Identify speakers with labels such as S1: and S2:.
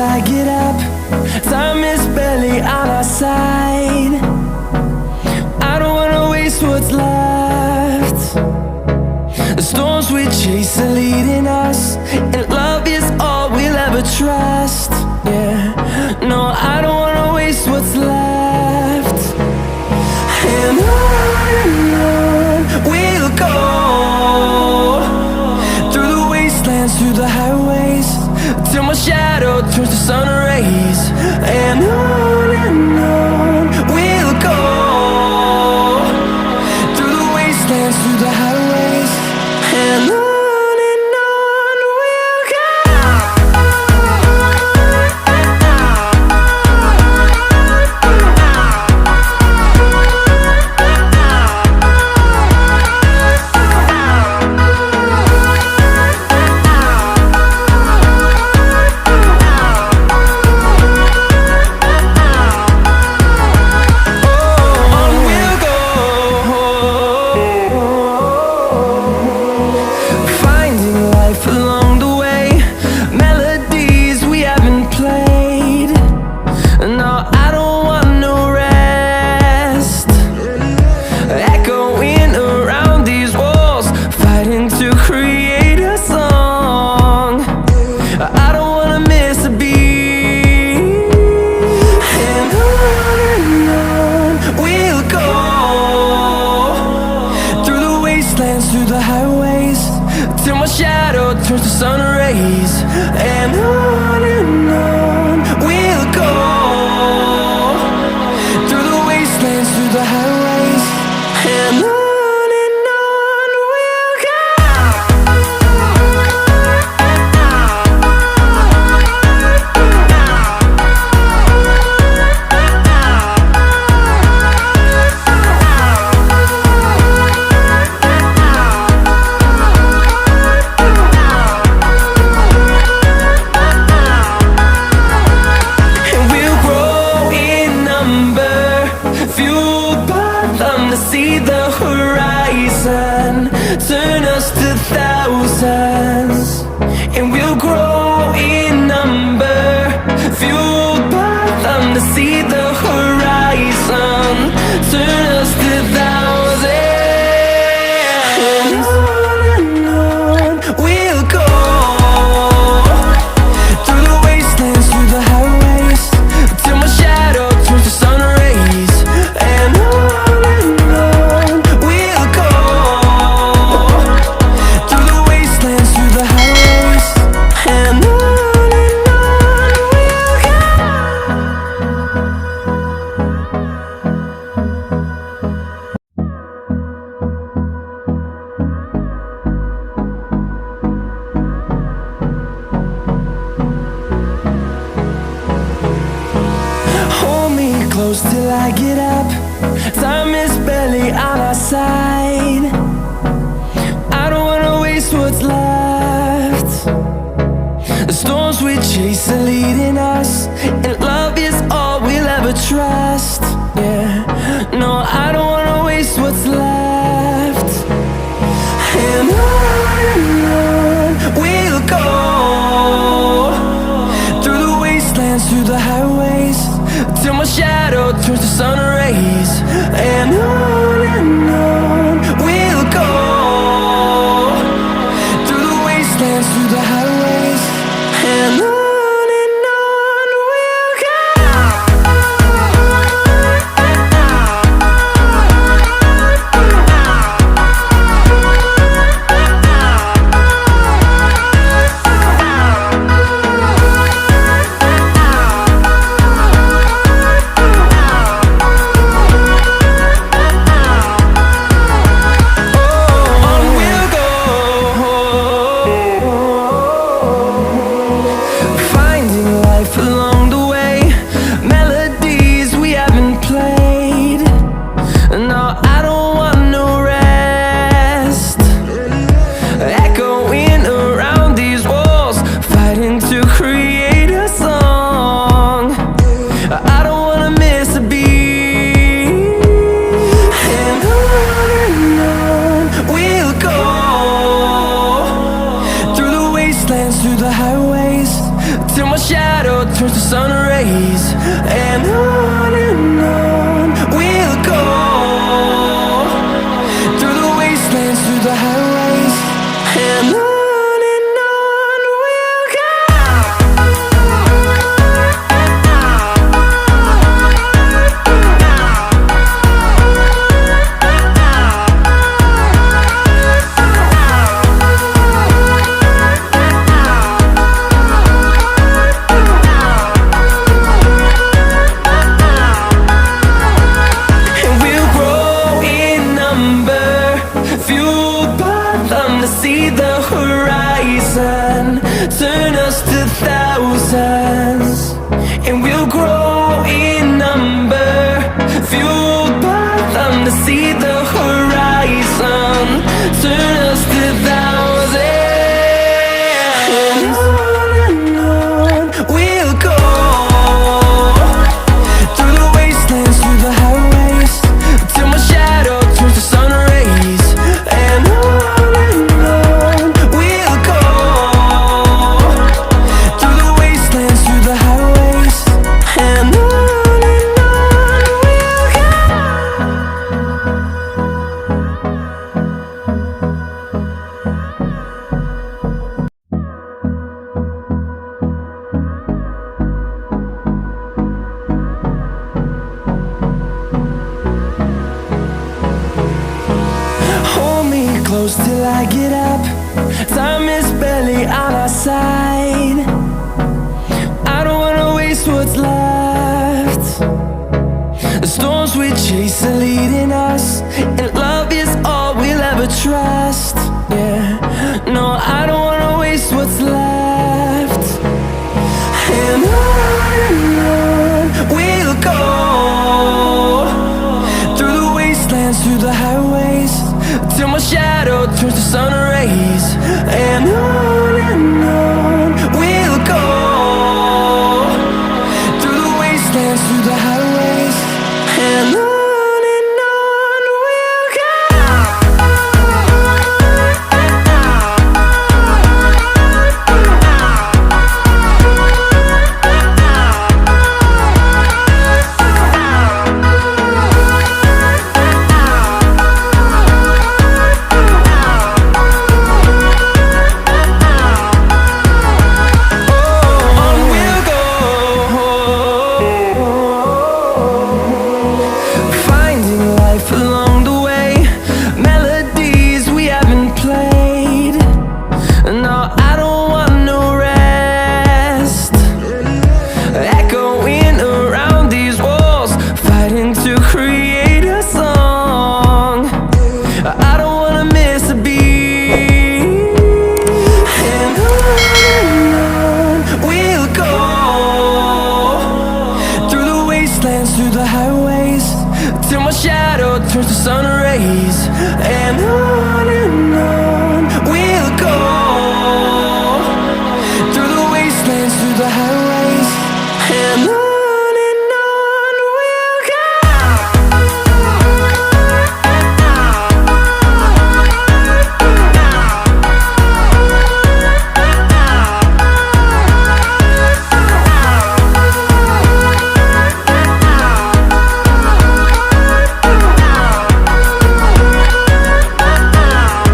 S1: I get up. Time is barely on our side. I don't wanna waste what's left. The storms we chase are leading us, and love is all we'll ever trust. Yeah, no, I don't wanna waste what's left. And on we'll go, through the wastelands, through the highways, till my shadow turns to sun rays. And on we'll go, through the wastelands, through the highways, and on we'll go. Through the highways, till my shadow turns to sun rays. And on we'll go, through the wastelands, through the highways, and on we'll go. See the horizon, turn us to thousands, and we'll grow in number, fueled by them. To see the horizon, turn us to thousands, and on we'll go, through the wastelands, through the highways, till my shadow turns to sun rays. And on sun rays. And on we'll go, through the wastelands, through the highways. And on we'll go. See the horizon, turn us to thousands, and we'll grow in number, fueled by them to see the horizon, turn us to thousands. And on we'll go, through the wastelands, through the highways, till my shadow turns to sun rays. And on close till I get up. Time is barely on our side. I don't wanna waste what's left. The storms we chase are leading us, and love is all we'll ever trust. Yeah, no, I don't wanna waste what's left. And on we'll go, through the wastelands, through the highways, till my shadow turns to sun rays. And on we'll go, through the wastelands, through the highways. And on we'll go. Through the highways, till my shadow turns to sun rays. And on